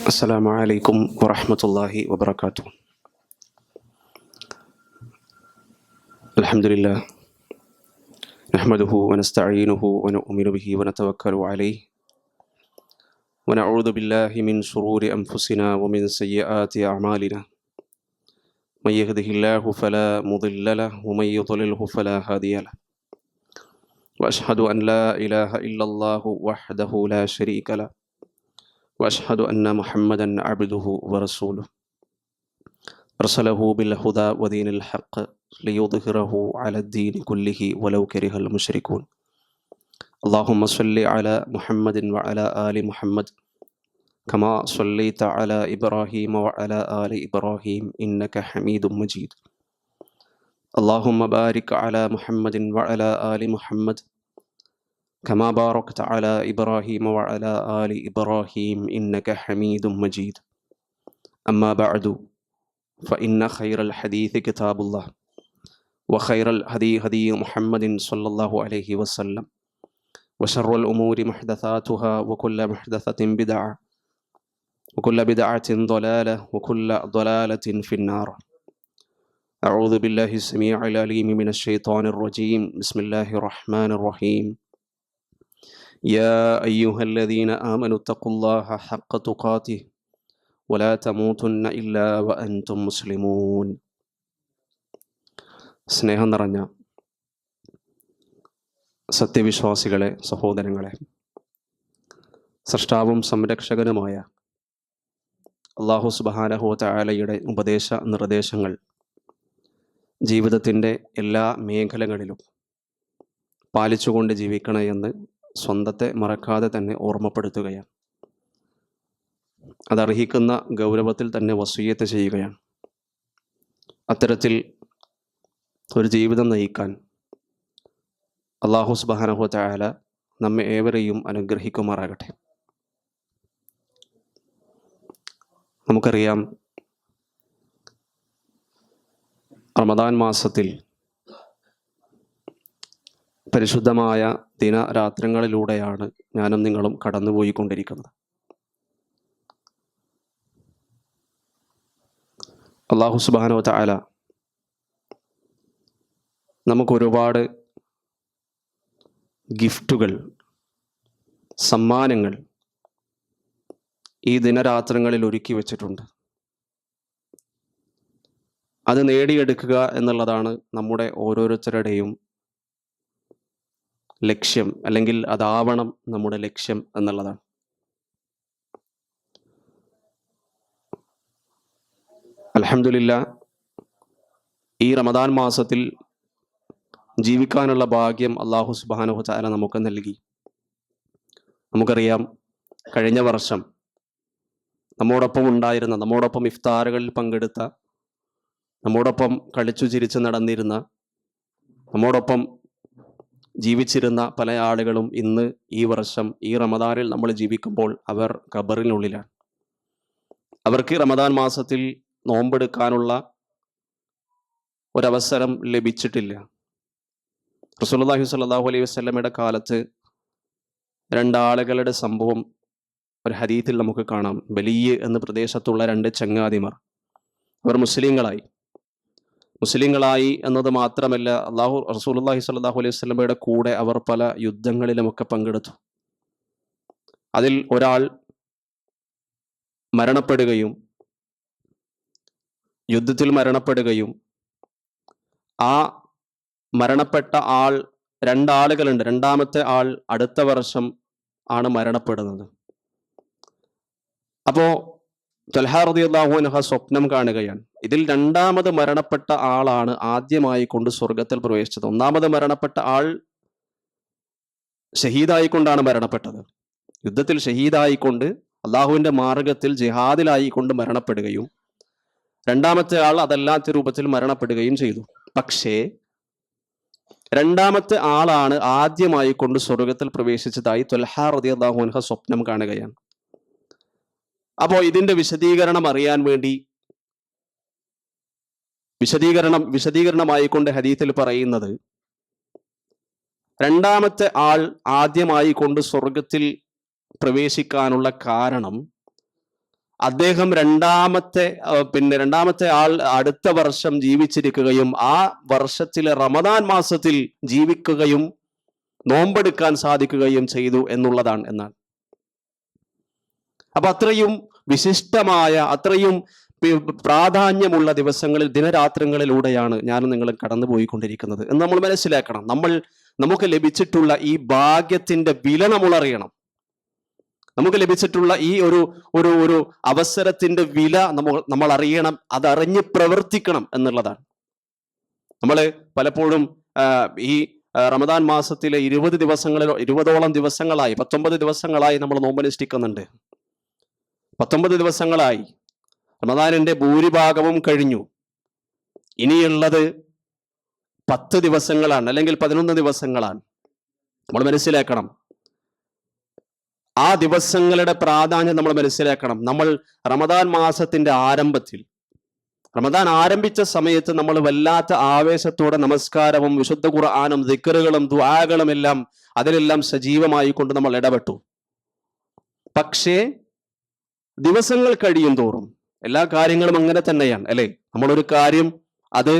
السلام عليكم ورحمة الله وبركاته. الحمد لله نحمده ونستعينه ونؤمن به ونتوكل عليه ونعوذ بالله من شرور أنفسنا ومن سيئات أعمالنا. من يهده الله فلا مضل له ومن يضلله فلا هادي له. وأشهد أن لا إله إلا الله وحده لا شريك له وأشهد أن محمدا عبده ورسوله أرسله بالهدى ودين الحق ليظهره على الدين كله ولو كره المشركون. اللهم صل على محمد وعلى آل محمد كما صليت على إبراهيم وعلى آل إبراهيم إنك حميد مجيد. اللهم بارك على محمد وعلى آل محمد كما باركت على إبراهيم وعلى آل إبراهيم إنك حميد مجيد. أما بعد فإن خير الحديث كتاب الله وخير الهدي هدي محمد صلى الله عليه وسلم وشر الأمور محدثاتها وكل محدثة بدعة وكل بدعة ضلالة وكل ضلالة في النار. أعوذ بالله السميع العليم من الشيطان الرجيم. بسم الله الرحمن الرحيم. يا أيها الذين آمنوا اتقوا الله حق تقاته ولا تموتن إلا وأنتم مسلمون. സ്നേഹം നിറഞ്ഞ സത്യവിശ്വാസികളെ, സഹോദരങ്ങളെ, സൃഷ്ടാവും സംരക്ഷകനുമായ അല്ലാഹു സുബ്ഹാനഹു വ തആലയുടെ ഉപദേശ നിർദ്ദേശങ്ങൾ ജീവിതത്തിൻ്റെ എല്ലാ മേഖലകളിലും പാലിച്ചുകൊണ്ട് ജീവിക്കണമെന്ന് സ്വന്തത്തെ മറക്കാതെ തന്നെ ഓർമ്മപ്പെടുത്തുകയാണ്. അതർഹിക്കുന്ന ഗൗരവത്തിൽ തന്നെ വസിയ്യത്ത് ചെയ്യുകയാണ്. അത്തരത്തിൽ ഒരു ജീവിതം നയിക്കാൻ അല്ലാഹു സുബ്ഹാനഹു വ തആല നമ്മെ ഏവരെയും അനുഗ്രഹിക്കുമാറാകട്ടെ. നമുക്കറിയാം, റമദാൻ മാസത്തിൽ പരിശുദ്ധമായ ദിനരാത്രങ്ങളിലൂടെയാണ് ഞാനും നിങ്ങളും കടന്നുപോയിക്കൊണ്ടിരിക്കുന്നത്. അല്ലാഹു സുബ്ഹാനഹു വ തആല നമുക്കൊരുപാട് ഗിഫ്റ്റുകൾ, സമ്മാനങ്ങൾ ഈ ദിനരാത്രങ്ങളിൽ ഒരുക്കി വച്ചിട്ടുണ്ട്. അത് നേടിയെടുക്കുക എന്നുള്ളതാണ് നമ്മുടെ ഓരോരുത്തരുടെയും ലക്ഷ്യം, അല്ലെങ്കിൽ അതാവണം നമ്മുടെ ലക്ഷ്യം എന്നുള്ളതാണ്. അൽഹംദുലില്ലാ, ഈ റമദാൻ മാസത്തിൽ ജീവിക്കാനുള്ള ഭാഗ്യം അല്ലാഹു സുബ്ഹാനഹു വ തആല നമുക്ക് നൽകി. നമുക്കറിയാം, കഴിഞ്ഞ വർഷം നമ്മോടൊപ്പം ഉണ്ടായിരുന്ന, നമ്മോടൊപ്പം ഇഫ്താറുകളിൽ പങ്കെടുത്ത, നമ്മോടൊപ്പം കളിച്ചു ചിരിച്ച് നടന്നിരുന്ന, നമ്മോടൊപ്പം ജീവിച്ചിരുന്ന പല ആളുകളും ഇന്ന് ഈ വർഷം ഈ റമദാനിൽ നമ്മൾ ജീവിക്കുമ്പോൾ അവർ ഖബറിനുള്ളിലാണ്. അവർക്ക് റമദാൻ മാസത്തിൽ നോമ്പെടുക്കാനുള്ള ഒരവസരം ലഭിച്ചിട്ടില്ല. റസൂലുള്ളാഹി സ്വല്ലല്ലാഹു അലൈഹി വസല്ലമയുടെ കാലത്ത് രണ്ടാളുകളുടെ സംഭവം ഒരു ഹദീത്തിൽ നമുക്ക് കാണാം. ബലിയ് എന്ന പ്രദേശത്തുള്ള രണ്ട് ചങ്ങാതിമാർ, അവർ മുസ്ലിങ്ങളായി എന്നത് മാത്രമല്ല, റസൂലുള്ളാഹി സ്വല്ലല്ലാഹു അലൈഹി വസല്ലമയുടെ കൂടെ അവർ പല യുദ്ധങ്ങളിലുമൊക്കെ പങ്കെടുത്തു. അതിൽ ഒരാൾ യുദ്ധത്തിൽ മരണപ്പെടുകയും ആ മരണപ്പെട്ട ആൾ, രണ്ടാളുകളുണ്ട്, രണ്ടാമത്തെ ആൾ അടുത്ത വർഷം ആണ് മരണപ്പെടുന്നത്. അപ്പോൾ ത്വൽഹാ റളിയല്ലാഹു അൻഹു സ്വപ്നം കാണുകയാണ്. ഇതിൽ രണ്ടാമത് മരണപ്പെട്ട ആളാണ് ആദ്യമായി കൊണ്ട് സ്വർഗത്തിൽ പ്രവേശിച്ചത്. ഒന്നാമത് മരണപ്പെട്ട ആൾ ഷഹീദായിക്കൊണ്ടാണ് മരണപ്പെട്ടത്. യുദ്ധത്തിൽ ഷഹീദായിക്കൊണ്ട് അള്ളാഹുവിൻ്റെ മാർഗത്തിൽ ജിഹാദിലായിക്കൊണ്ട് മരണപ്പെടുകയും രണ്ടാമത്തെ ആൾ അതല്ലാത്ത രൂപത്തിൽ മരണപ്പെടുകയും ചെയ്തു. പക്ഷേ രണ്ടാമത്തെ ആളാണ് ആദ്യമായി കൊണ്ട് സ്വർഗത്തിൽ പ്രവേശിച്ചതായി ത്വൽഹാ റളിയല്ലാഹു അൻഹു സ്വപ്നം കാണുകയാണ്. അപ്പോൾ ഇതിന്റെ വിശദീകരണം അറിയാൻ വേണ്ടി വിശദീകരണമായി കൊണ്ട് ഹദീസിൽ പറയുന്നത്, രണ്ടാമത്തെ ആൾ ആദ്യമായി കൊണ്ട് സ്വർഗത്തിൽ പ്രവേശിക്കാനുള്ള കാരണം അദ്ദേഹം രണ്ടാമത്തെ ആൾ അടുത്ത വർഷം ജീവിച്ചിരിക്കുകയും ആ വർഷത്തിലെ റമദാൻ മാസത്തിൽ ജീവിക്കുകയും നോമ്പെടുക്കാൻ സാധിക്കുകയും ചെയ്തു എന്നുള്ളതാണ്. എന്നാൽ അപ്പൊ അത്രയും വിശിഷ്ടമായ, അത്രയും പ്രാധാന്യമുള്ള ദിവസങ്ങളിൽ, ദിനരാത്രങ്ങളിലൂടെയാണ് ഞാനും നിങ്ങളും കടന്നുപോയിക്കൊണ്ടിരിക്കുന്നത് എന്ന് നമ്മൾ മനസ്സിലാക്കണം. നമുക്ക് ലഭിച്ചിട്ടുള്ള ഈ ഭാഗ്യത്തിന്റെ വില നമ്മൾ അറിയണം. നമുക്ക് ലഭിച്ചിട്ടുള്ള ഈ ഒരു അവസരത്തിന്റെ വില നമ്മൾ അറിയണം. അതറിഞ്ഞ് പ്രവർത്തിക്കണം എന്നുള്ളതാണ്. നമ്മൾ പലപ്പോഴും ഈ റമദാൻ മാസത്തിലെ 20ഓളം ദിവസങ്ങളായി, 19 ദിവസങ്ങളായി നമ്മൾ നോമ്പനുഷ്ഠിക്കുന്നുണ്ട്. 19 ദിവസങ്ങളായി റമദാനിന്റെ ഭൂരിഭാഗവും കഴിഞ്ഞു. ഇനിയുള്ളത് 10 ദിവസങ്ങളാണ്, അല്ലെങ്കിൽ 11 ദിവസങ്ങളാണ്. നമ്മൾ മനസ്സിലാക്കണം, ആ ദിവസങ്ങളുടെ പ്രാധാന്യം നമ്മൾ മനസ്സിലാക്കണം. നമ്മൾ റമദാൻ മാസത്തിന്റെ ആരംഭത്തിൽ, റമദാൻ ആരംഭിച്ച സമയത്ത് നമ്മൾ വല്ലാത്ത ആവേശത്തോടെ നമസ്കാരവും വിശുദ്ധ ഖുർആനും ദിക്റുകളും ദുആകളും എല്ലാം അതിലെല്ലാം സജീവമായി കൊണ്ട് നമ്മൾ ഇടപെട്ടു. പക്ഷേ ദിവസങ്ങൾ കഴിയും തോറും എല്ലാ കാര്യങ്ങളും അങ്ങനെ തന്നെയാണ്, അല്ലെ? നമ്മളൊരു കാര്യം അത്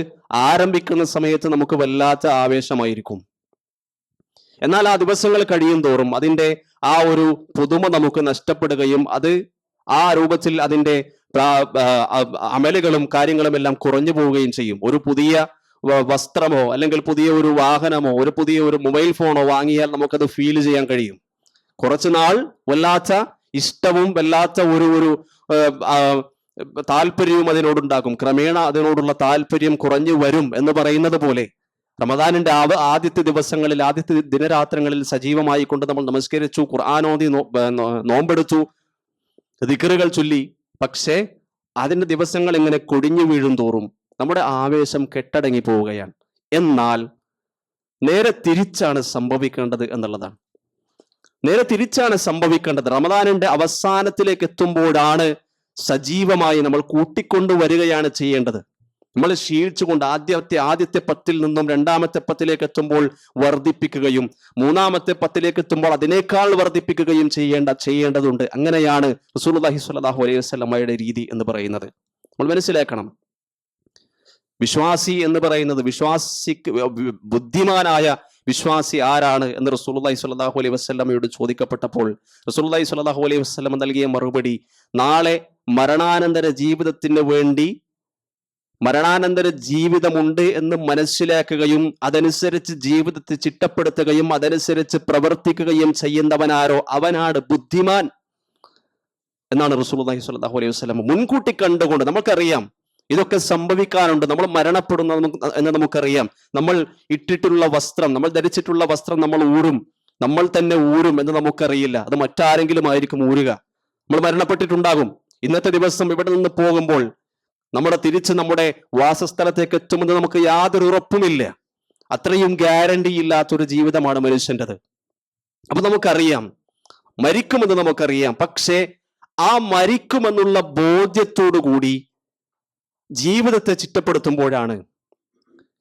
ആരംഭിക്കുന്ന സമയത്ത് നമുക്ക് വല്ലാത്ത ആവേശമായിരിക്കും. എന്നാൽ ആ ദിവസങ്ങൾ കഴിയും തോറും അതിന്റെ ആ ഒരു പുതുമ നമുക്ക് നഷ്ടപ്പെടുകയും അത് ആ രൂപത്തിൽ അതിന്റെ അമലുകളും കാര്യങ്ങളും എല്ലാം കുറഞ്ഞു പോവുകയും ചെയ്യും. ഒരു പുതിയ വസ്ത്രമോ അല്ലെങ്കിൽ പുതിയ ഒരു വാഹനമോ പുതിയ ഒരു മൊബൈൽ ഫോണോ വാങ്ങിയാൽ നമുക്കത് ഫീൽ ചെയ്യാൻ കഴിയും. കുറച്ചുനാൾ വല്ലാത്ത ഇഷ്ടവും വല്ലാത്ത ഒരു താല്പര്യവും അതിനോടുണ്ടാകും. ക്രമേണ അതിനോടുള്ള താല്പര്യം കുറഞ്ഞു വരും എന്ന് പറയുന്നത് പോലെ റമദാനിന്റെ ആദ്യത്തെ ദിവസങ്ങളിൽ, ആദ്യത്തെ ദിനരാത്രങ്ങളിൽ സജീവമായി കൊണ്ട് നമ്മൾ നമസ്കരിച്ചു, ഖുർആനോദി, നോമ്പെടുത്തു, ദിക്റുകൾ ചൊല്ലി. പക്ഷേ അതിന്റെ ദിവസങ്ങൾ ഇങ്ങനെ കൊടിഞ്ഞു വീഴും തോറും നമ്മുടെ ആവേശം കെട്ടടങ്ങി പോവുകയാണ്. എന്നാൽ നേരെ തിരിച്ചാണ് സംഭവിക്കേണ്ടത് എന്നുള്ളതാണ്. നേരെ തിരിച്ചാണ് സംഭവിക്കേണ്ടത്. റമദാനിന്റെ അവസാനത്തിലേക്ക് എത്തുമ്പോഴാണ് സജീവമായി നമ്മൾ കൂട്ടിക്കൊണ്ടുവരികയാണ് ചെയ്യേണ്ടത്. നമ്മൾ ശീലിച്ചുകൊണ്ട് ആദ്യത്തെ 10 നിന്നും രണ്ടാമത്തെ 10 എത്തുമ്പോൾ വർദ്ധിപ്പിക്കുകയും മൂന്നാമത്തെ 10 എത്തുമ്പോൾ അതിനേക്കാൾ വർദ്ധിപ്പിക്കുകയും ചെയ്യേണ്ടതുണ്ട്. അങ്ങനെയാണ് റസൂലുള്ളാഹി സ്വല്ലല്ലാഹു അലൈഹി വസല്ലമയുടെ രീതി എന്ന് പറയുന്നത്. നമ്മൾ മനസ്സിലാക്കണം, വിശ്വാസി എന്ന് പറയുന്നത്, ബുദ്ധിമാനായ വിശ്വാസി ആരാണ് എന്ന് റസൂലുള്ളാഹി സ്വല്ലല്ലാഹു അലൈഹി വസല്ലമയോട് ചോദിക്കപ്പെട്ടപ്പോൾ റസൂലുള്ളാഹി സ്വല്ലല്ലാഹു അലൈഹി വസല്ലമ നൽകിയ മറുപടി, നാളെ മരണാനന്തര ജീവിതത്തിന് വേണ്ടി മരണാനന്തര ജീവിതമുണ്ട് എന്ന് മനസ്സിലാക്കുകയും അതനുസരിച്ച് ജീവിതത്തെ ചിട്ടപ്പെടുത്തുകയും അതനുസരിച്ച് പ്രവർത്തിക്കുകയും ചെയ്യുന്നവനാരോ അവനാണ് ബുദ്ധിമാൻ എന്നാണ് റസൂലുള്ളാഹി സ്വല്ലല്ലാഹു അലൈഹി വസല്ലം മുൻകൂട്ടി കണ്ടുകൊണ്ട്. നമുക്കറിയാം ഇതൊക്കെ സംഭവിക്കാനുണ്ട്, നമ്മൾ മരണപ്പെടുന്ന എന്ന് നമുക്കറിയാം. നമ്മൾ ഇട്ടിട്ടുള്ള വസ്ത്രം, നമ്മൾ ധരിച്ചിട്ടുള്ള വസ്ത്രം നമ്മൾ തന്നെ ഊരും എന്ന് നമുക്കറിയില്ല. അത് മറ്റാരെങ്കിലും ആയിരിക്കും ഊരുക. നമ്മൾ മരണപ്പെട്ടിട്ടുണ്ടാകും. ഇന്നത്തെ ദിവസം ഇവിടെ നിന്ന് പോകുമ്പോൾ തിരിച്ച് നമ്മുടെ വാസസ്ഥലത്തേക്ക് എത്തുമെന്ന് നമുക്ക് യാതൊരു ഉറപ്പുമില്ല. അത്രയും ഗ്യാരണ്ടി ഇല്ലാത്തൊരു ജീവിതമാണ് മനുഷ്യൻ്റെത്. അപ്പൊ നമുക്കറിയാം മരിക്കുമെന്ന് നമുക്കറിയാം. പക്ഷേ ആ മരിക്കുമെന്നുള്ള ബോധ്യത്തോടു കൂടി ജീവിതത്തെ ചിട്ടപ്പെടുത്തുമ്പോഴാണ്,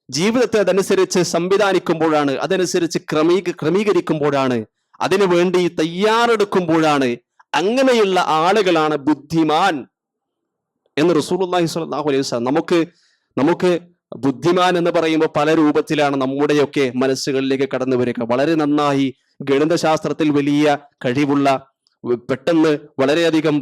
ജീവിതത്തെ അതനുസരിച്ച് സംവിധാനിക്കുമ്പോഴാണ്, അതനുസരിച്ച് ക്രമീകരിക്കുമ്പോഴാണ്, അതിനു വേണ്ടി തയ്യാറെടുക്കുമ്പോഴാണ്, അങ്ങനെയുള്ള ആളുകളാണ് ബുദ്ധിമാൻ എന്ന് റസൂലുള്ളാഹി സ്വല്ലല്ലാഹു അലൈഹി വസല്ലം. നമുക്ക് ബുദ്ധിമാൻ എന്ന് പറയുമ്പോൾ പല രൂപത്തിലാണ് നമ്മുടെയൊക്കെ മനസ്സുകളിലേക്ക് കടന്നു വരിക. വളരെ നന്നായി ഗണിതശാസ്ത്രത്തിൽ വലിയ കഴിവുള്ള, പെട്ടെന്ന് വളരെയധികം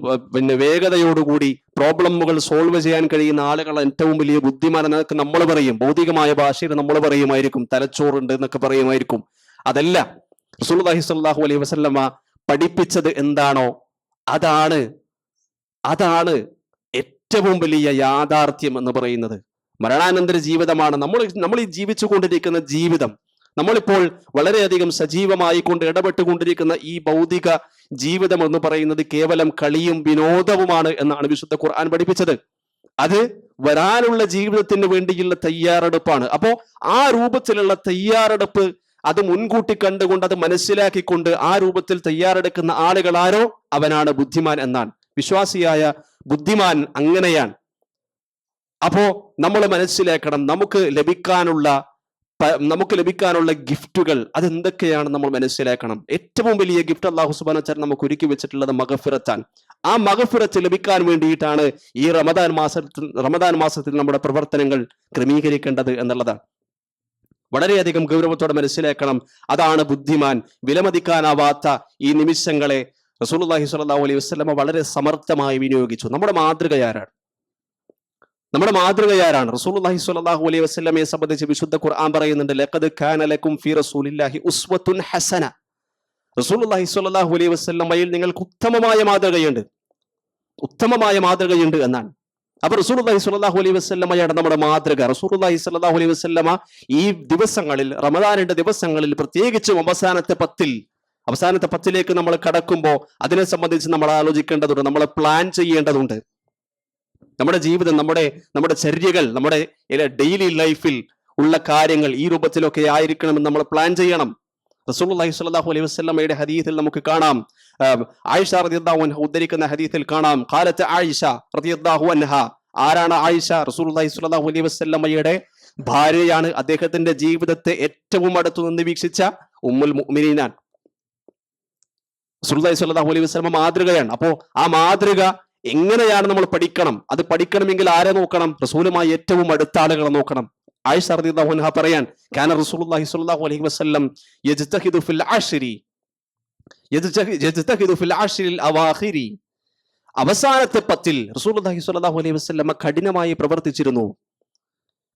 വേഗതയോടുകൂടി പ്രോബ്ലമുകൾ സോൾവ് ചെയ്യാൻ കഴിയുന്ന ആളുകൾ ഏറ്റവും വലിയ ബുദ്ധിമാൻ എന്നൊക്കെ നമ്മൾ പറയും. ഭൗതികമായ ഭാഷയിൽ നമ്മൾ പറയുമായിരിക്കും തലച്ചോറുണ്ട് എന്നൊക്കെ പറയുമായിരിക്കും. അതല്ല, റസൂലുള്ളാഹി സ്വല്ലല്ലാഹു അലൈഹി വസല്ലമ പഠിപ്പിച്ചത് എന്താണോ അതാണ് ഏറ്റവും വലിയ യാഥാർത്ഥ്യം എന്ന് പറയുന്നത്. മരണാനന്തര ജീവിതമാണ് നമ്മൾ ഈ ജീവിച്ചു കൊണ്ടിരിക്കുന്ന ജീവിതം. നമ്മളിപ്പോൾ വളരെയധികം സജീവമായി കൊണ്ട് ഇടപെട്ടുകൊണ്ടിരിക്കുന്ന ഈ ഭൗതിക ജീവിതം എന്ന് പറയുന്നത് കേവലം കളിയും വിനോദവുമാണ് എന്നാണ് വിശുദ്ധ ഖുർആൻ പഠിപ്പിച്ചത്. അത് വരാനുള്ള ജീവിതത്തിന് വേണ്ടിയുള്ള തയ്യാറെടുപ്പാണ്. അപ്പോ ആ രൂപത്തിലുള്ള തയ്യാറെടുപ്പ് അത് മുൻകൂട്ടി കണ്ടുകൊണ്ട് അത് മനസ്സിലാക്കിക്കൊണ്ട് ആ രൂപത്തിൽ തയ്യാറെടുക്കുന്ന ആളുകൾ ആരോ അവനാണ് ബുദ്ധിമാൻ എന്നാണ്. വിശ്വാസിയായ ബുദ്ധിമാൻ അങ്ങനെയാണ്. അപ്പോ നമ്മൾ മനസ്സിലാക്കണം, നമുക്ക് ലഭിക്കാനുള്ള ഗിഫ്റ്റുകൾ അതെന്തൊക്കെയാണ് നമ്മൾ മനസ്സിലാക്കണം. ഏറ്റവും വലിയ ഗിഫ്റ്റ് അല്ലാഹു സുബ്ഹാനഹു വ തആല നമുക്ക് ഒരുക്കി വെച്ചിട്ടുള്ളത് മഗ്ഫിറത്താൻ. ആ മഗ്ഫിറത്ത് ലഭിക്കാൻ വേണ്ടിയിട്ടാണ് ഈ റമദാൻ മാസത്തിൽ നമ്മുടെ പ്രവർത്തനങ്ങൾ ക്രമീകരിക്കേണ്ടത് എന്നുള്ളതാണ്. വളരെയധികം ഗൗരവത്തോടെ മനസ്സിലാക്കണം. അതാണ് ബുദ്ധിമാൻ. വിലമതിക്കാനാവാത്ത ഈ നിമിഷങ്ങളെ റസൂലുള്ളാഹി സ്വല്ലല്ലാഹു അലൈഹി വസല്ലമ വളരെ സമർത്ഥമായി വിനിയോഗിച്ചു. നമ്മുടെ മാതൃകയാരാണ്? റസൂലുള്ളാഹി സ്വല്ലല്ലാഹു അലൈഹി വസല്ലമയെ സംബന്ധിച്ച് വിശുദ്ധ ഖുർആൻ പറയുന്നുണ്ട്, ലഖദ് കാന ലക്കും ഫീ റസൂലില്ലാഹി ഉസ്വത്തുൻ ഹസന. റസൂലുള്ളാഹി സ്വല്ലല്ലാഹു അലൈഹി വസല്ലമയിൽ നിങ്ങൾക്ക് ഉത്തമമായ മാതൃകയുണ്ട് എന്നാണ്. അപ്പൊ റസൂലുള്ളാഹി സ്വല്ലല്ലാഹു അലൈഹി വസല്ലമയാണ് നമ്മുടെ മാതൃക. റസൂലുള്ളാഹി സ്വല്ലല്ലാഹു അലൈഹി വസല്ലമ ഈ ദിവസങ്ങളിൽ, റമദാനിന്റെ ദിവസങ്ങളിൽ, പ്രത്യേകിച്ചും അവസാനത്തെ പത്തിലേക്ക് നമ്മൾ കടക്കുമ്പോൾ അതിനെ സംബന്ധിച്ച് നമ്മൾ ആലോചിക്കേണ്ടതുണ്ട്, നമ്മൾ പ്ലാൻ ചെയ്യേണ്ടതുണ്ട്. നമ്മുടെ ജീവിതം, നമ്മുടെ ചര്യകൾ, നമ്മുടെ ഡെയിലി ലൈഫിൽ ഉള്ള കാര്യങ്ങൾ ഈ രൂപത്തിലൊക്കെ ആയിരിക്കണമെന്ന് നമ്മൾ പ്ലാൻ ചെയ്യണം. റസൂലുള്ളാഹി സ്വല്ലല്ലാഹു അലൈഹി വസല്ലമയുടെ ഹദീസിൽ നമുക്ക് കാണാം, ആയിഷ റളിയല്ലാഹു അൻഹ ഉദ്ധരിക്കുന്ന ഹദീസിൽ കാണാം, ഖാലത്ത് ആയിഷ റളിയല്ലാഹു അൻഹ. ആരാണ് ആയിഷ? റസൂലുള്ളാഹി സ്വല്ലല്ലാഹു അലൈഹി വസല്ലമയുടെ ഭാര്യയാണ്. അദ്ദേഹത്തിന്റെ ജീവിതത്തെ ഏറ്റവും അടുത്തു നിന്ന് വീക്ഷിച്ച ഉമ്മുൽ മുഅ്മിനീനാണ്. റസൂലുള്ളാഹി സ്വല്ലല്ലാഹു അലൈഹി വസല്ലമ മാതൃകയാണ്. അപ്പോ ആ മാതൃക എങ്ങനെയാണ് നമ്മൾ പഠിക്കണം? അത് പഠിക്കണമെങ്കിൽ ആരെ നോക്കണം? റസൂലുമായി ഏറ്റവും അടുത്ത ആളുകളെ നോക്കണം. ആയിഷ റളിയല്ലാഹു അൻഹ പറയാൻ, കാന റസൂലുള്ളാഹി സ്വല്ലല്ലാഹു അലൈഹി വസല്ലം യജ്തഹിദു ഫിൽ അശ്രിൽ അവാഖിരി. അവസാനത്തെ 10 റസൂലുള്ളാഹി സ്വല്ലല്ലാഹു അലൈഹി വസല്ലം കഠിനമായി പ്രവർത്തിച്ചിരുന്നു,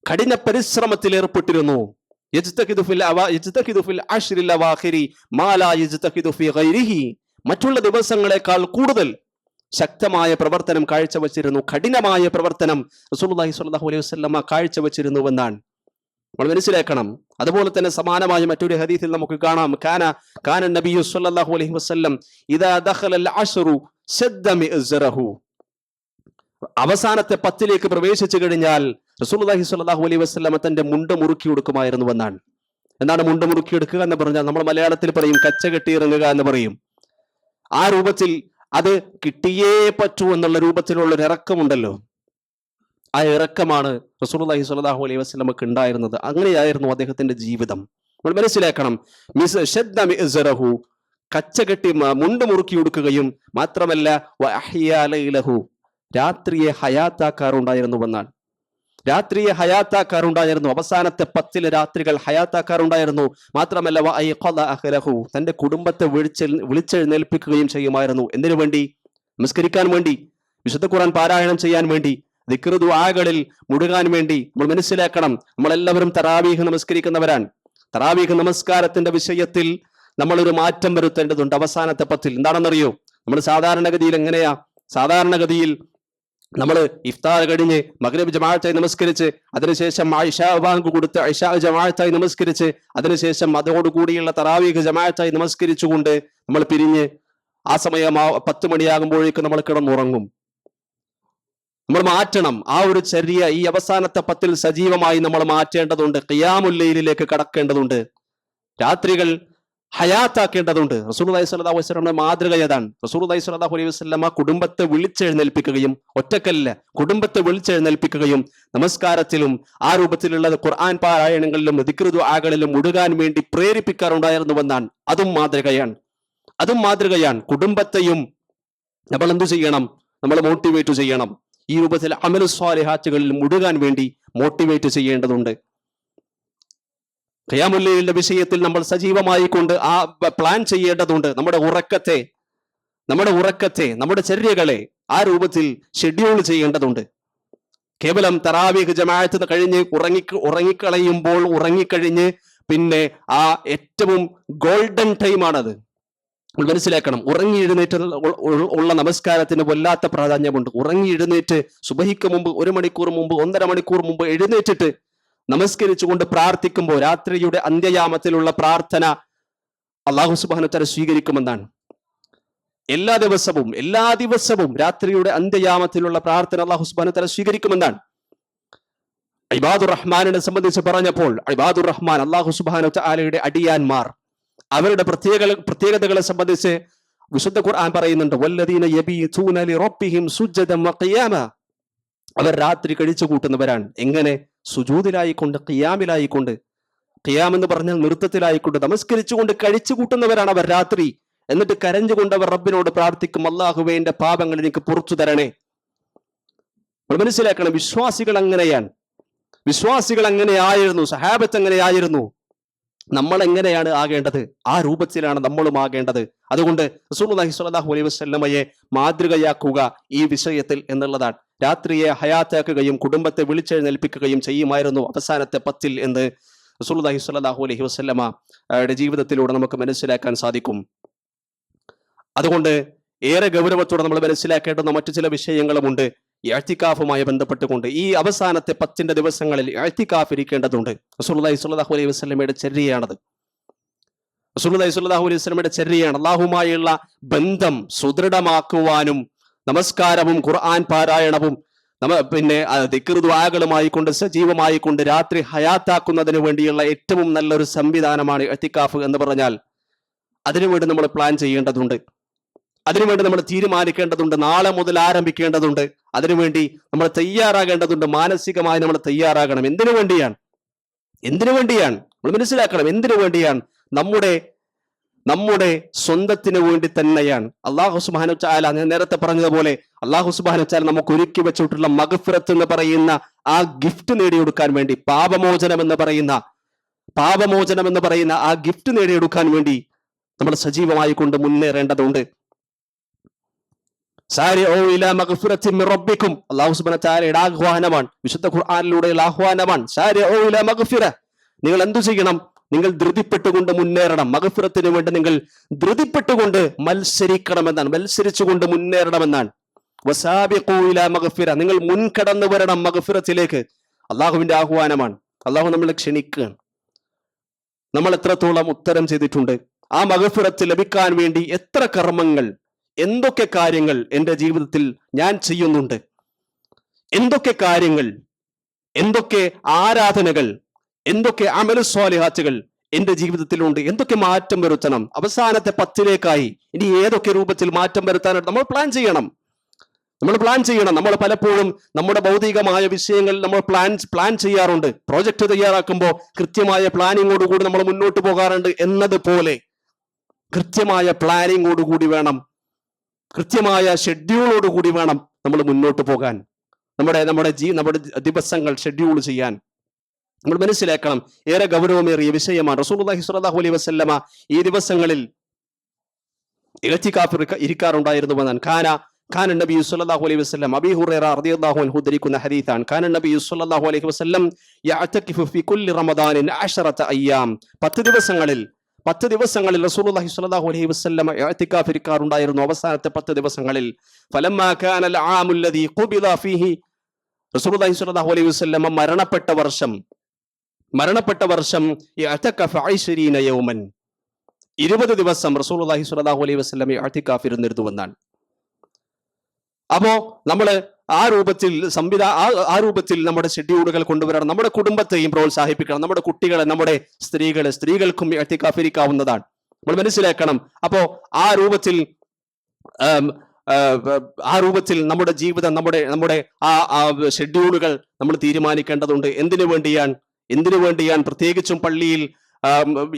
കഠിന പരിശ്രമത്തിൽ ഏർപ്പെട്ടിരുന്നു. യജ്തഹിദു ഫിൽ അശ്രിൽ അവാഖിരി മാ ലാ യജ്തഹിദു ഫീ ഗൈരിഹി. മറ്റുള്ള ദിവസങ്ങളെക്കാൾ കൂടുതൽ ശക്തമായ പ്രവർത്തനം കാഴ്ചവെച്ചിരുന്നു, കഠിനമായ പ്രവർത്തനം റസൂലുള്ളാഹി സ്വല്ലല്ലാഹു അലൈഹി വസല്ലമ കാഴ്ചവെച്ചിരുന്നുവെന്നാണ് നമ്മൾ മനസ്സിലാക്കണം. അതുപോലെ തന്നെ സമാനമായ മറ്റൊരു ഹദീസിൽ നമുക്ക് കാണാം, കാന നബിയു സ്വല്ലല്ലാഹു അലൈഹി വസല്ലം ഇദാ ദഖലൽ അശ്റു ശദ്ദ മിഅ്സറഹു. അവസാനത്തെ 10ലേക്ക് പ്രവേശിച്ചു കഴിഞ്ഞാൽ റസൂലുള്ളാഹി സ്വല്ലല്ലാഹു അലൈഹി വസല്ലമ തന്റെ മുണ്ട് മുറുക്കി കൊടുക്കുമായിരുന്നുവെന്നാണ്. എന്താണ് മുണ്ട് മുറുക്കി എടുക്കുക എന്ന് പറഞ്ഞാൽ? നമ്മൾ മലയാളത്തിൽ പറയും കച്ച കെട്ടി ഇറങ്ങുക എന്ന് പറയും. ആ രൂപത്തിൽ അത് കിട്ടിയേ പറ്റൂ എന്നുള്ള രൂപത്തിലുള്ള ഒരു ഇറക്കമുണ്ടല്ലോ, ആ ഇറക്കമാണ് റസൂലുള്ളാഹി സ്വല്ലല്ലാഹു അലൈഹി വസല്ലമക്ക് ഉണ്ടായിരുന്നത്. അങ്ങനെയായിരുന്നു അദ്ദേഹത്തിന്റെ ജീവിതം. നമ്മൾ മനസ്സിലാക്കണം. കച്ചകെട്ടി മുണ്ട് മുറുക്കി കൊടുക്കുകയും മാത്രമല്ല രാത്രിയെ ഹയാത്താക്കാറുണ്ടായിരുന്നുവെന്നാണ്. അവസാനത്തെ 10 രാത്രികൾ ഹയാത്താക്കാറുണ്ടായിരുന്നു. മാത്രമല്ല തന്റെ കുടുംബത്തെ വിളിച്ചെഴുന്നേൽപ്പിക്കുകയും ചെയ്യുമായിരുന്നു. എന്തിനു വേണ്ടി? നമസ്കരിക്കാൻ വേണ്ടി, വിശുദ്ധ ഖുർആൻ പാരായണം ചെയ്യാൻ വേണ്ടി, ദിക്ർ ദുആകളിൽ മുഴുകാൻ വേണ്ടി. നമ്മൾ മനസ്സിലാക്കണം, നമ്മളെല്ലാവരും തറാവീഹ് നമസ്കരിക്കുന്നവരാണ്. തറാവീഹ് നമസ്കാരത്തിന്റെ വിഷയത്തിൽ നമ്മളൊരു മാറ്റം വരുത്തേണ്ടതുണ്ട്. അവസാനത്തെ 10 എന്താണെന്നറിയോ? നമ്മൾ സാധാരണഗതിയിൽ നമ്മൾ ഇഫ്താർ കഴിഞ്ഞ് മഗ്രിബ് ജമാഅത്തായി നമസ്കരിച്ച് അതിനുശേഷം ഇശാ ബാങ്ക് കൊടുത്ത് ഇശാ ജമാഅത്തായി നമസ്കരിച്ച് അതിനുശേഷം അതോടുകൂടിയുള്ള തറാവീഹ് ജമാഅത്തായി നമസ്കരിച്ചുകൊണ്ട് നമ്മൾ പിരിഞ്ഞ് ആ സമയം 10 മണിയാകുമ്പോഴേക്കും നമ്മൾ കിടന്നുറങ്ങും. നമ്മൾ മാറ്റണം ആ ഒരു ചര്യ. ഈ അവസാനത്തെ 10 സജീവമായി നമ്മൾ മാറ്റേണ്ടതുണ്ട്. ഖിയാമുൽ ലൈലിലേക്ക് കടക്കേണ്ടതുണ്ട്. രാത്രികൾ ഹയാത്താക്കേണ്ടതുണ്ട്. റസൂലുള്ളാഹി സ്വല്ലല്ലാഹു അലൈഹി വസല്ലമയുടെ മാതൃക ഏതാണ്? റസൂലുള്ളാഹി സ്വല്ലല്ലാഹു അലൈഹി വസല്ലമ കുടുംബത്തെ വിളിച്ചെഴുന്നേൽപ്പിക്കുകയും, ഒറ്റക്കല്ല കുടുംബത്തെ വിളിച്ചെഴുന്നേൽപ്പിക്കുകയും നമസ്കാരത്തിലും ആ രൂപത്തിലുള്ള ഖുർആൻ പാരായണങ്ങളിലും ദിക്ർ ദുആകളിലും മുഴുകാൻ വേണ്ടി പ്രേരിപ്പിക്കാറുണ്ടായിരുന്നുവെന്നാണ്. അതും മാതൃകയാണ്. കുടുംബത്തെയും നമ്മൾ എന്തു ചെയ്യണം? നമ്മൾ മോട്ടിവേറ്റ് ചെയ്യണം. ഈ രൂപത്തിൽ അമലു സ്വാലിഹാത്തുകളിൽ മുഴുകാൻ വേണ്ടി മോട്ടിവേറ്റ് ചെയ്യേണ്ടതുണ്ട്. ഖിയാമുൽ ലൈലിന്റെ വിഷയത്തിൽ നമ്മൾ സജീവമായി കൊണ്ട് ആ പ്ലാൻ ചെയ്യേണ്ടതുണ്ട്. നമ്മുടെ ഉറക്കത്തെ നമ്മുടെ ചര്യകളെ ആ രൂപത്തിൽ ഷെഡ്യൂൾ ചെയ്യേണ്ടതുണ്ട്. കേവലം തറാവീഹ് ജമാഅത്ത് കഴിഞ്ഞ് ഉറങ്ങിക്കഴിഞ്ഞ് പിന്നെ ആ ഏറ്റവും ഗോൾഡൻ ടൈമാണത്. മനസ്സിലാക്കണം. ഉറങ്ങി എഴുന്നേറ്റ് ഉള്ള നമസ്കാരത്തിന് വല്ലാത്ത പ്രാധാന്യമുണ്ട്. ഉറങ്ങി എഴുന്നേറ്റ് സുബഹിക്ക് മുമ്പ് 1 മണിക്കൂർ മുമ്പ് 1.5 മണിക്കൂർ മുമ്പ് എഴുന്നേറ്റിട്ട് നമസ്കരിച്ചുകൊണ്ട് പ്രാർത്ഥിക്കുമ്പോൾ രാത്രിയുടെ അന്ത്യയാമത്തിലുള്ള പ്രാർത്ഥന അല്ലാഹു സുബ്ഹാനഹു വ തആല സ്വീകരിക്കുമെന്നാണ്. എല്ലാ ദിവസവും രാത്രിയുടെ അന്ത്യയാമത്തിലുള്ള പ്രാർത്ഥന അല്ലാഹു സുബ്ഹാനഹു വ തആല സ്വീകരിക്കുമെന്നാണ്. ഇബാദുർ റഹ്മാനിനെ സംബന്ധിച്ച് പറഞ്ഞപ്പോൾ, ഇബാദുർ റഹ്മാൻ അല്ലാഹു സുബ്ഹാനഹു വ തആലയുടെ അടിയാന്മാർ, അവരുടെ പ്രത്യേകതകളെ സംബന്ധിച്ച് വിശുദ്ധ ഖുർആൻ പറയുന്നുണ്ട്, വല്ലദീന യബീതൂന ലിറബ്ബിഹിം സുജ്ജദൻ വഖിയാമ. അവർ രാത്രി കഴിച്ചു കൂട്ടുന്നവരാണ്. എങ്ങനെ? സുജൂദിലായിക്കൊണ്ട്, ഖിയാമിലായിക്കൊണ്ട്. ഖിയാം എന്ന് പറഞ്ഞാൽ നൃത്തത്തിലായിക്കൊണ്ട്, നമസ്കരിച്ചുകൊണ്ട് കഴിച്ചു കൂട്ടുന്നവരാണ് അവർ രാത്രി. എന്നിട്ട് കരഞ്ഞുകൊണ്ട് അവർ റബ്ബിനോട് പ്രാർത്ഥിക്കും, അല്ലാഹുവേ എന്റെ പാപങ്ങൾ എനിക്ക് പുറത്തു തരണേ. നമ്മൾ മനസ്സിലാക്കണം, വിശ്വാസികൾ അങ്ങനെയാണ്, വിശ്വാസികൾ അങ്ങനെയായിരുന്നു, സഹാബത്ത് അങ്ങനെയായിരുന്നു. നമ്മൾ എങ്ങനെയാണ് ആകേണ്ടത്? ആ രൂപത്തിലാണ് നമ്മളും ആകേണ്ടത്. അതുകൊണ്ട് റസൂലുള്ളാഹി സ്വല്ലല്ലാഹു അലൈഹി വസല്ലമയെ മാതൃകയാക്കുക ഈ വിഷയത്തിൽ എന്നുള്ളതാണ്. രാത്രിയെ ഹയാത്താക്കുകയും കുടുംബത്തെ വിളിച്ചെഴുന്നേൽപ്പിക്കുകയും ചെയ്യുമായിരുന്നു അവസാനത്തെ 10 എന്ന് റസൂലുള്ളാഹി സ്വല്ലല്ലാഹു അലൈഹി വസല്ലമയുടെ ജീവിതത്തിലൂടെ നമുക്ക് മനസ്സിലാക്കാൻ സാധിക്കും. അതുകൊണ്ട് ഏറെ ഗൗരവത്തോടെ നമ്മൾ മനസ്സിലാക്കേണ്ടുന്ന മറ്റു ചില വിഷയങ്ങളുമുണ്ട് ഇഅ്തികാഫുമായി ബന്ധപ്പെട്ടുകൊണ്ട്. ഈ അവസാനത്തെ 10 ദിവസങ്ങളിൽ ഇഅ്തികാഫ് ഇരിക്കേണ്ടതുണ്ട്. റസൂലുള്ളാഹി സ്വല്ലല്ലാഹു അലൈഹി വസല്ലമയുടെ ചര്യയാണത്. റസൂലുള്ളാഹി സ്വല്ലല്ലാഹു അലൈഹി വസല്ലമയുടെ ചര്യയാണ്. അല്ലാഹുമായുള്ള ബന്ധം സുദൃഢമാക്കുവാനും നമസ്കാരവും ഖുർആൻ പാരായണവും പിന്നെ ദിക്ർ ദുആകളുമായി കൊണ്ട് സജീവമായി കൊണ്ട് രാത്രി ഹയാത്താക്കുന്നതിന് വേണ്ടിയുള്ള ഏറ്റവും നല്ലൊരു സംവിധാനമാണ് ഇഅ്തികാഫ് എന്ന് പറഞ്ഞാൽ. അതിനുവേണ്ടി നമ്മൾ പ്ലാൻ ചെയ്യേണ്ടതുണ്ട്, അതിനുവേണ്ടി നമ്മൾ തീരുമാനിക്കേണ്ടതുണ്ട്, നാളെ മുതൽ ആരംഭിക്കേണ്ടതുണ്ട്. അതിനുവേണ്ടി നമ്മൾ തയ്യാറാകേണ്ടതുണ്ട്, മാനസികമായി നമ്മൾ തയ്യാറാകണം. എന്തിനു വേണ്ടിയാണ്? നമ്മൾ മനസ്സിലാക്കണം, എന്തിനു വേണ്ടിയാണ്? നമ്മുടെ സ്വന്തത്തിന് വേണ്ടി തന്നെയാണ്. അല്ലാഹു സുബ്ഹാനഹു വ തആല, ഞാൻ നേരത്തെ പറഞ്ഞതുപോലെ, അല്ലാഹു സുബ്ഹാനഹു വ തആല നമുക്ക് ഒരുക്കി വെച്ചിട്ടുള്ള മഗ്ഫിറത്ത് എന്ന് പറയുന്ന ആ ഗിഫ്റ്റ് നേടിയെടുക്കാൻ വേണ്ടി, പാപമോചനം എന്ന് പറയുന്ന ആ ഗിഫ്റ്റ് നേടിയെടുക്കാൻ വേണ്ടി നമ്മൾ സജീവമായി കൊണ്ട് മുന്നേറേണ്ടതുണ്ട്. അല്ലാഹു സുബ്ഹാനഹു വ തആലയുടെ ആഹ്വാനമാണ്, വിശുദ്ധ ഖുർആനിലൂടെയുള്ള ആഹ്വാനമാണ്. നിങ്ങൾ എന്തു ചെയ്യണം? നിങ്ങൾ ധൃതിപ്പെട്ടുകൊണ്ട് മുന്നേറണം. മഗ്ഫിറത്തിന് വേണ്ടി നിങ്ങൾ ധൃതിപ്പെട്ടുകൊണ്ട് മത്സരിക്കണമെന്നാണ്, മത്സരിച്ചുകൊണ്ട് മുന്നേറണമെന്നാണ്. വസാബിഖൂ ഇലാ മഗ്ഫിറ, നിങ്ങൾ മുൻകടന്നു വരണം മഗ്ഫിറത്തിലേക്ക്. അള്ളാഹുവിന്റെ ആഹ്വാനമാണ്. അള്ളാഹു നമ്മളെ ക്ഷണിക്കുകയാണ്. നമ്മൾ എത്രത്തോളം ഉത്തരം ചെയ്തിട്ടുണ്ട്? ആ മഗ്ഫിറത്ത് ലഭിക്കാൻ വേണ്ടി എത്ര കർമ്മങ്ങൾ, എന്തൊക്കെ കാര്യങ്ങൾ എൻ്റെ ജീവിതത്തിൽ ഞാൻ ചെയ്യുന്നുണ്ട്, എന്തൊക്കെ കാര്യങ്ങൾ, എന്തൊക്കെ ആരാധനകൾ, എന്തൊക്കെ അമലു സ്വാലിഹാത്തുകൾ എൻ്റെ ജീവിതത്തിലുണ്ട്, എന്തൊക്കെ മാറ്റം വരുത്തണം അവസാനത്തെ 10ലേക്കായി. ഇനി ഏതൊക്കെ രൂപത്തിൽ മാറ്റം വരുത്താനായിട്ട് നമ്മൾ പ്ലാൻ ചെയ്യണം. നമ്മൾ പലപ്പോഴും നമ്മുടെ ഭൗതികമായ വിഷയങ്ങൾ നമ്മൾ പ്ലാൻ ചെയ്യാറുണ്ട്. പ്രോജക്റ്റ് തയ്യാറാക്കുമ്പോൾ കൃത്യമായ പ്ലാനിങ്ങോടുകൂടി നമ്മൾ മുന്നോട്ട് പോകാറുണ്ട് എന്നതുപോലെ കൃത്യമായ പ്ലാനിങ്ങോടുകൂടി വേണം, കൃത്യമായ ഷെഡ്യൂളോടുകൂടി വേണം നമ്മൾ മുന്നോട്ട് പോകാൻ, നമ്മുടെ ദിവസങ്ങൾ ഷെഡ്യൂൾ ചെയ്യാൻ. നമ്മൾ മനസ്സിലാക്കണം, ഏറെ ഗൗരവമേറിയ വിഷയമാണ്. റസൂലുള്ളാഹി സ്വല്ലല്ലാഹു അലൈഹി വസല്ലമ ഈ ദിവസങ്ങളിൽ ഇഅ്തികാഫ് ഇരിക്കാറുണ്ടായിരുന്നുവെന്നാണ്. കാന നബി സല്ലല്ലാഹു അലൈഹി വസല്ലം, അബീ ഹുറൈറ റളിയല്ലാഹു അൻഹു ഉദ്ധരിക്കുന്ന ഹദീസാണ്. കാന നബി സല്ലല്ലാഹു അലൈഹി വസല്ലം യഅ്തകിഫു ഫി കുല്ലി റമദാനിൻ 10 അയ്യാം. 10 ദിവസങ്ങളിൽ റസൂലുള്ളാഹി സ്വല്ലല്ലാഹു അലൈഹി വസല്ലം ഇഅ്തികാഫ് ഇരിക്കാറുണ്ടായിരുന്നു, അവസാനത്തെ 10 ദിവസങ്ങളിൽ. ഫലമ്മാ കാനൽ ആമുൽ ലദീ ഖുബിദ ഫീഹി, റസൂലുള്ളാഹി സ്വല്ലല്ലാഹു അലൈഹി വസല്ലം മരണപ്പെട്ട വർഷം ഇഅ്തകഫ 20 യൗമൻ, 20 ദിവസം റസൂലുള്ളാഹി സ്വല്ലല്ലാഹു അലൈഹി വസല്ലം ഇഅ്തികാഫ് ഇരുന്നിരുന്നുവെന്നാണ്. അപ്പോ നമ്മള് ആ രൂപത്തിൽ നമ്മുടെ ഷെഡ്യൂളുകൾ കൊണ്ടുവരണം. നമ്മുടെ കുടുംബത്തെയും പ്രോത്സാഹിപ്പിക്കണം, നമ്മുടെ കുട്ടികളെ, നമ്മുടെ സ്ത്രീകൾക്കും ഇഅ്തികാഫ് ഇരിക്കാവുന്നതാണ്. നമ്മൾ മനസ്സിലാക്കണം. അപ്പോ ആ രൂപത്തിൽ നമ്മുടെ ജീവിതം, നമ്മുടെ ആ ഷെഡ്യൂളുകൾ നമ്മൾ തീരുമാനിക്കേണ്ടതുണ്ട്. എന്തിനു വേണ്ടിയാണ് പ്രത്യേകിച്ചും പള്ളിയിൽ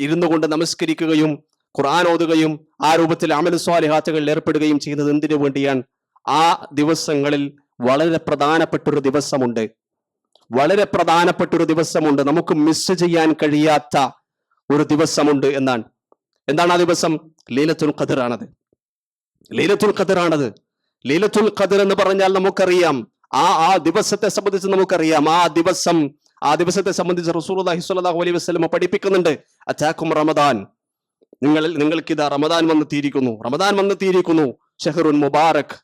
ഇരുന്നു കൊണ്ട് നമസ്കരിക്കുകയും ഖുർആൻ ഓതുകയും ആ രൂപത്തിൽ അമൽ സ്വാലിഹാത്തുകളിൽ ഏർപ്പെടുകയും ചെയ്യുന്നത് എന്തിനു വേണ്ടിയാണ്? ആ ദിവസങ്ങളിൽ വളരെ പ്രധാനപ്പെട്ടൊരു ദിവസമുണ്ട്, നമുക്ക് മിസ് ചെയ്യാൻ കഴിയാത്ത ഒരു ദിവസമുണ്ട് എന്നാണ്. എന്താണ് ആ ദിവസം? ലൈലത്തുൽ ഖദ്റാണത്. ലൈലത്തുൽ ഖദ്ർ എന്ന് പറഞ്ഞാൽ നമുക്കറിയാം, ആ ദിവസത്തെ സംബന്ധിച്ച് നമുക്കറിയാം. ആ ദിവസത്തെ സംബന്ധിച്ച് റസൂലുള്ളാഹി സ്വല്ലല്ലാഹു അലൈഹി വസല്ലം പഠിപ്പിക്കുന്നുണ്ട്. അതാക്കും റമദാൻ, നിങ്ങൾക്കിതാ റമദാൻ വന്നെത്തിയിരിക്കുന്നു. ഷഹറുൻ മുബാറക്,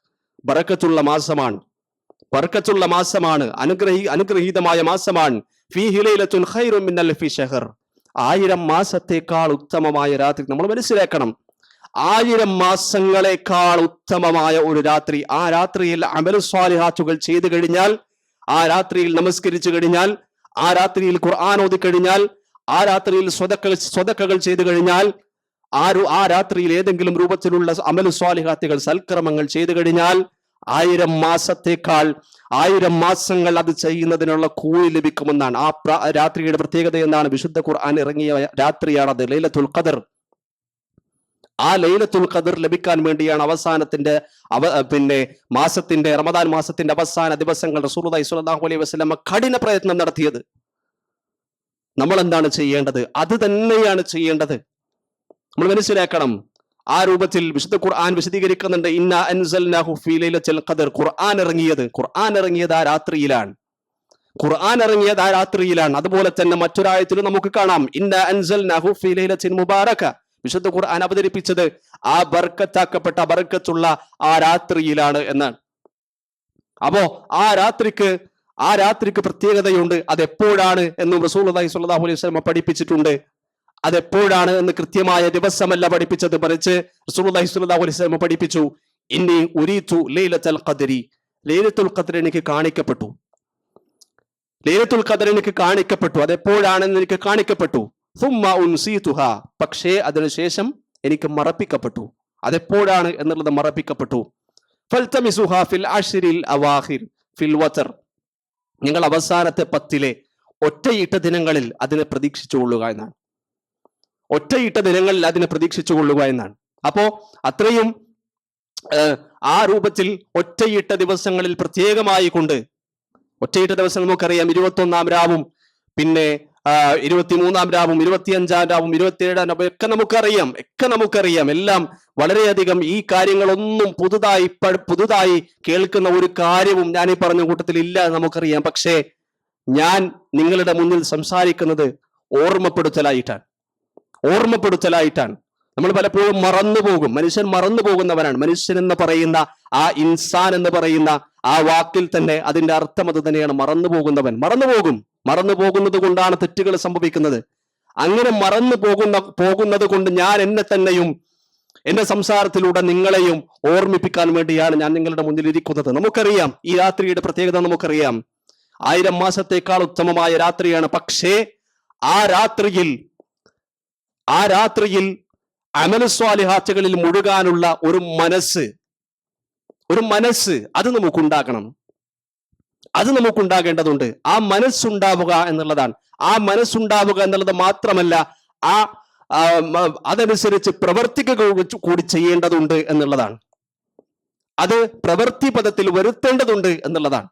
ബറക്കത്തുള്ള മാസമാണ്, അനുഗ്രഹീതമായ മാസമാണ്. ഫീഹി ലൈലത്തുൻ ഖൈറുൻ മിൻ അൽഫി ഷഹർ, 1000 മാസത്തേക്കാൾ ഉത്തമമായ രാത്രി. നമ്മൾ മനസ്സിലാക്കണം, 1000 മാസങ്ങളെക്കാൾ ഉത്തമമായ ഒരു രാത്രി. ആ രാത്രിയിൽ അമലു സ്വാലിഹാത്തുകൾ ചെയ്തു കഴിഞ്ഞാൽ, ആ രാത്രിയിൽ നമസ്കരിച്ചു കഴിഞ്ഞാൽ, ആ രാത്രിയിൽ ഖുർആൻ ഓതി കഴിഞ്ഞാൽ, ആ രാത്രിയിൽ സ്വതക്കകൾ ചെയ്തു കഴിഞ്ഞാൽ, ആ രാത്രിയിൽ ഏതെങ്കിലും രൂപത്തിലുള്ള അമലു സ്വാലിഹാത്തുകൾ, സൽക്കർമ്മങ്ങൾ ചെയ്തു കഴിഞ്ഞാൽ 1000 മാസത്തേക്കാൾ 1000 മാസങ്ങൾ അത് ചെയ്യുന്നതിനുള്ള കൂലി ലഭിക്കുമെന്നാണ്. ആ രാത്രിയുടെ പ്രത്യേകത എന്നാണ്? വിശുദ്ധ ഖുർആൻ ഇറങ്ങിയ രാത്രിയാണത്, ലൈലത്തുൽ ഖദർ. ആ ലൈലത്തുൽ ഖദർ ലഭിക്കാൻ വേണ്ടിയാണ് മാസത്തിന്റെ റമദാൻ മാസത്തിന്റെ അവസാന ദിവസങ്ങൾ റസൂലുള്ളാഹി സ്വല്ലല്ലാഹു അലൈഹി വസല്ലം കഠിന പ്രയത്നം നടത്തിയത്. നമ്മൾ എന്താണ് ചെയ്യേണ്ടത്? അത് തന്നെയാണ് ചെയ്യേണ്ടത്. നമ്മൾ മനസ്സിലാക്കണം. ആ രൂപത്തിൽ വിശുദ്ധ ഖുർആൻ വിശദീകരിക്കുന്നുണ്ട്. ഇന്നാ അൻസൽനാഹു ഫീ ലൈലത്തുൽ ഖദർ. ഖുർആൻ ഇറങ്ങിയത് ആ രാത്രിയിലാണ്. അതുപോലെ തന്നെ മറ്റൊരായത്തിൽ നമുക്ക് കാണാം, ഇന്നാ അൻസൽനാഹു ഫീ ലൈലത്തിൻ മുബാറക. വിശുദ്ധ ഖുർആൻ അവതരിപ്പിച്ചത് ആ ബർക്കത്തുള്ള ആ രാത്രിയിലാണ് എന്നാണ്. അപ്പോ ആ രാത്രിക്ക് പ്രത്യേകതയുണ്ട്. അതെപ്പോഴാണ് എന്നും റസൂലുള്ളാഹി സ്വല്ലല്ലാഹു അലൈഹി വസല്ലം പഠിപ്പിച്ചിട്ടുണ്ട്. അതെപ്പോഴാണ് എന്ന് കൃത്യമായ ദിവസമല്ല പഠിപ്പിച്ചത്, മറിച്ച് റസൂലുള്ളാഹി സ്വല്ലല്ലാഹു അലൈഹി വസല്ലം പഠിപ്പിച്ചു, ഇന്നി ഉരീതു ലൈലത്തുൽ ഖദ്രി. ലൈലത്തുൽ ഖദ്ർ എനിക്ക് കാണിക്കപ്പെട്ടു. അതെപ്പോഴാണെന്ന് എനിക്ക് കാണിക്കപ്പെട്ടു. സുമ്മ ഉൻസീതുഹാ. പക്ഷേ അതിനുശേഷം എനിക്ക് മറപ്പിക്കപ്പെട്ടു. അതെപ്പോഴാണ് എന്നുള്ളത് മറപ്പിക്കപ്പെട്ടു. ഫൽതമിസുഹാ ഫിൽ അശ്രിൽ അവാഖിർ ഫിൽ വതർ. നിങ്ങൾ അവസാനത്തെ 10 ഒറ്റയിട്ട ദിനങ്ങളിൽ അതിനെ പ്രതീക്ഷിച്ചുകൊള്ളുക എന്നാണ്. അപ്പോ അത്രയും ആ രൂപത്തിൽ ഒറ്റയിട്ട ദിവസങ്ങളിൽ പ്രത്യേകമായി കൊണ്ട്, ഒറ്റയിട്ട ദിവസം നമുക്കറിയാം 21-ാം രാവും, പിന്നെ 23-ാം രാവും, 25-ാം രാവും, 27-ാം രാവും ഒക്കെ നമുക്കറിയാം. എല്ലാം വളരെയധികം ഈ കാര്യങ്ങളൊന്നും പുതുതായി കേൾക്കുന്ന ഒരു കാര്യവും ഞാൻ ഈ പറഞ്ഞ കൂട്ടത്തിൽ ഇല്ല നമുക്കറിയാം. പക്ഷേ ഞാൻ നിങ്ങളുടെ മുന്നിൽ സംസാരിക്കുന്നത് ഓർമ്മപ്പെടുത്തലായിട്ടാണ്. നമ്മൾ പലപ്പോഴും മറന്നുപോകും. മനുഷ്യൻ മറന്നു പോകുന്നവനാണ്. മനുഷ്യൻ എന്ന് പറയുന്ന ആ ഇൻസാൻ എന്ന് പറയുന്ന ആ വാക്കിൽ തന്നെ അതിന്റെ അർത്ഥം അത് തന്നെയാണ്. മറന്നു പോകുന്നത് കൊണ്ടാണ് തെറ്റുകൾ സംഭവിക്കുന്നത്. അങ്ങനെ പോകുന്നത് കൊണ്ട് ഞാൻ എന്നെ തന്നെയും എന്റെ സംസാരത്തിലൂടെ നിങ്ങളെയും ഓർമ്മിപ്പിക്കാൻ വേണ്ടിയാണ് ഞാൻ നിങ്ങളുടെ മുന്നിൽ ഇരിക്കുന്നത്. നമുക്കറിയാം ഈ രാത്രിയുടെ പ്രത്യേകത. നമുക്കറിയാം 1000 മാസത്തേക്കാൾ ഉത്തമമായ രാത്രിയാണ്. പക്ഷേ ആ രാത്രിയിൽ അമലു സ്വാലിഹാത്തുകളിൽ മുഴുകാനുള്ള ഒരു മനസ്സ് അത് നമുക്കുണ്ടാകേണ്ടതുണ്ട്. ആ മനസ്സുണ്ടാവുക എന്നുള്ളത് മാത്രമല്ല, അതനുസരിച്ച് പ്രവർത്തിക്കുക കൂടി ചെയ്യേണ്ടതുണ്ട് എന്നുള്ളതാണ്. അത് പ്രവൃത്തി പദത്തിൽ വരുത്തേണ്ടതുണ്ട് എന്നുള്ളതാണ്.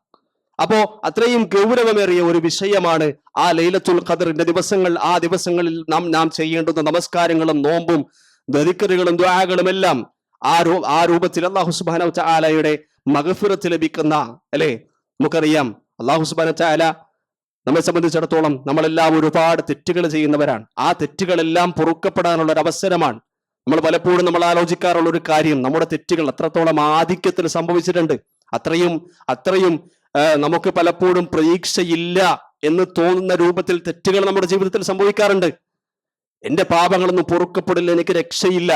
അപ്പോ അത്രയും ഗൗരവമേറിയ ഒരു വിഷയമാണ് ആ ലൈലത്തുൽ ഖദറിന്റെ ദിവസങ്ങൾ. ആ ദിവസങ്ങളിൽ നാം ചെയ്യേണ്ടുന്ന നമസ്കാരങ്ങളും നോമ്പും ദിക്റുകളും ദുആകളും എല്ലാം ആ രൂപത്തിൽ അല്ലാഹു സുബ്ഹാനഹു വ തആലയുടെ മഗ്ഫിറത്ത് ലഭിക്കുന്ന, അല്ലെ? നമുക്കറിയാം അല്ലാഹു സുബ്ഹാനഹു വ തആല നമ്മെ സംബന്ധിച്ചിടത്തോളം നമ്മളെല്ലാം ഒരുപാട് തെറ്റുകൾ ചെയ്യുന്നവരാണ്. ആ തെറ്റുകളെല്ലാം പൊറുക്കപ്പെടാനുള്ള ഒരു അവസരമാണ്. നമ്മൾ പലപ്പോഴും ആലോചിക്കാറുള്ള ഒരു കാര്യം, നമ്മുടെ തെറ്റുകൾ അത്രത്തോളം ആധിക്യത്തിൽ സംഭവിച്ചിട്ടുണ്ട്. അത്രയും നമുക്ക് പലപ്പോഴും പ്രതീക്ഷയില്ല എന്ന് തോന്നുന്ന രൂപത്തിൽ തെറ്റുകൾ നമ്മുടെ ജീവിതത്തിൽ സംഭവിക്കാറുണ്ട്. എന്റെ പാപങ്ങളൊന്നും പൊറുക്കപ്പെടില്ല, എനിക്ക് രക്ഷയില്ല,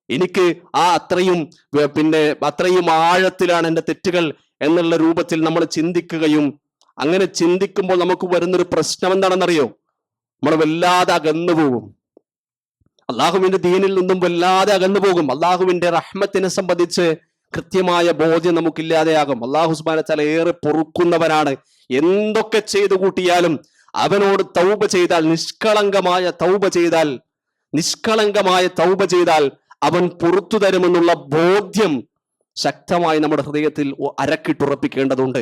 എനിക്ക് അത്രയും ആഴത്തിലാണ് എന്റെ തെറ്റുകൾ എന്നുള്ള രൂപത്തിൽ നമ്മൾ ചിന്തിക്കുകയും, അങ്ങനെ ചിന്തിക്കുമ്പോൾ നമുക്ക് വരുന്നൊരു പ്രശ്നം എന്താണെന്നറിയോ? നമ്മൾ വല്ലാതെ അകന്നു പോകും. അള്ളാഹുവിന്റെ ദീനിൽ നിന്നും വല്ലാതെ അകന്നു പോകും. അള്ളാഹുവിന്റെ റഹ്മത്തിനെ സംബന്ധിച്ച് കൃത്യമായ ബോധ്യം നമുക്കില്ലാതെയാകും. അള്ളാഹു സുബ്ഹാനഹു വ തആല ഏറെ പൊറുക്കുന്നവനാണ്. എന്തൊക്കെ ചെയ്തു കൂട്ടിയാലും അവനോട് തൗബ ചെയ്താൽ, നിഷ്കളങ്കമായ തൗബ ചെയ്താൽ അവൻ പുറത്തു തരുമെന്നുള്ള ബോധ്യം ശക്തമായി നമ്മുടെ ഹൃദയത്തിൽ അരക്കിട്ടുറപ്പിക്കേണ്ടതുണ്ട്.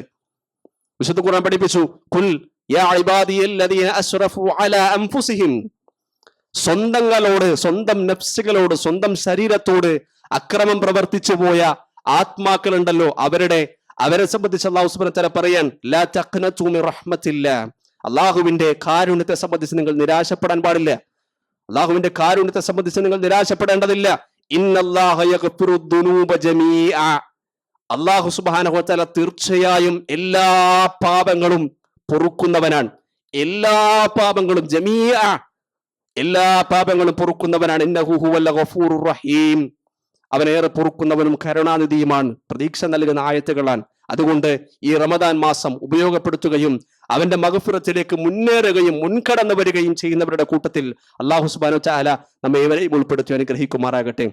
വിശുദ്ധ ഖുർആൻ പഠിപ്പിച്ചു, ഖുൽ യാ ഇബാദിയല്ലദീന അസ്റഫു അലാ അൻഫുസിഹിം. സ്വന്തം നഫ്സുകളോട്, സ്വന്തം ശരീരത്തോട് അക്രമം പ്രവർത്തിച്ചു പോയ ആത്മാക്കളുണ്ടല്ലോ, അവരെ സംബന്ധിച്ച് അല്ലാഹു സുബ്ഹാനഹു വ തആല പറയാൻ, ലാ തഖ്നതു മിർ റഹ്മത്തില്ലാ. അള്ളാഹുവിന്റെ കാരുണ്യത്തെ സംബന്ധിച്ച് നിങ്ങൾ നിരാശപ്പെടാൻ പാടില്ല. നിരാശപ്പെടേണ്ടതില്ല. ഇന്നല്ലാഹ യഗ്ഫിറു ദുനൂബ ജമീഅ. അല്ലാഹു സുബ്ഹാനഹു വ തആല തീർച്ചയായും എല്ലാ പാപങ്ങളും പൊറുക്കുന്നവനാണ്. എല്ലാ പാപങ്ങളും പൊറുക്കുന്നവനാണ്. ഇന്നഹു ഹുവൽ ഗഫൂറുർ റഹീം. അവനേറെ പൊറുക്കുന്നവനും കരുണാനിധിയുമാണ്. പ്രതീക്ഷ നൽകുന്ന ആയത്തുകളാണ്. അതുകൊണ്ട് ഈ റമദാൻ മാസം ഉപയോഗപ്പെടുത്തുകയും അവന്റെ മഗ്ഫിറത്തിലേക്ക് മുന്നേറുകയും മുൻകടന്നു വരികയും ചെയ്യുന്നവരുടെ കൂട്ടത്തിൽ അല്ലാഹു സുബ്ഹാനഹു വ തആല നമ്മെ ഏവരെയും ഉൾപ്പെടുത്തി അനുഗ്രഹിക്കുമാറാകട്ടെ.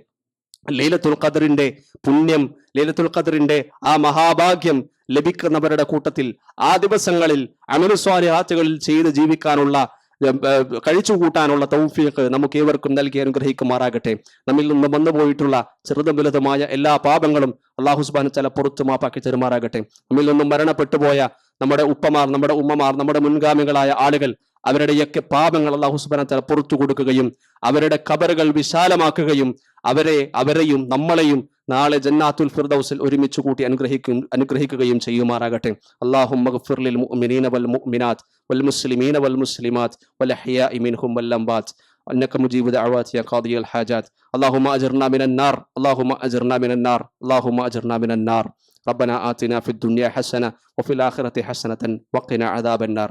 ലൈലത്തുൽ ഖദറിന്റെ പുണ്യം, ലൈലത്തുൽ ഖദറിന്റെ ആ മഹാഭാഗ്യം ലഭിക്കുന്നവരുടെ കൂട്ടത്തിൽ ആ ദിവസങ്ങളിൽ അമലു സ്വാലിഹാത്തുകളിൽ ചെയ്ത് ജീവിക്കാനുള്ള കഴിച്ചു കൂട്ടാനുള്ള തൗഫീഖ് നമുക്ക് ഏവർക്കും നൽകി അനുഗ്രഹിക്കുമാറാകട്ടെ. നമ്മിൽ നിന്ന് വന്നുപോയിട്ടുള്ള ചെറുതും വലുതുമായ എല്ലാ പാപങ്ങളും അല്ലാഹു സുബ്ഹാനഹു വ തആല പുറത്തു മാപ്പാക്കി തരുമാറാകട്ടെ. നമ്മിൽ നിന്നും മരണപ്പെട്ടു പോയ നമ്മുടെ ഉപ്പമാർ, നമ്മുടെ ഉമ്മമാർ, നമ്മുടെ മുൻഗാമികളായ ആളുകൾ, അവരുടെയൊക്കെ പാപങ്ങൾ അല്ലാഹു സുബ്ഹാനഹു വ തആല പുറത്തു കൊടുക്കുകയും അവരുടെ ഖബറുകൾ വിശാലമാക്കുകയും അവരെയും നമ്മളെയും നാളെ ജന്നാത്തുൽ ഫിർദൗസിൽ ഒരുമിച്ച് കൂട്ടി അനുഗ്രഹിക്കുകയും ചെയ്യുമാറാകട്ടെ. അല്ലാഹുമ്മ ഗ്ഫിർ ലിൽ മുഅ്മിനീന വൽ മുഅ്മിനാത്ത് വൽ മുസ്ലിമീന വൽ മുസ്ലിമാത്ത് വൽ അഹ്യാഇ മിൻഹും വൽ അംവാത്ത് إنك مجيب دعوات يا قاضي الحاجات. اللهم أجرنا من النار، اللهم أجرنا من النار، اللهم أجرنا من النار. ربنا آتنا في الدنيا حسنة وفي الآخرة حسنة وقنا عذاب النار.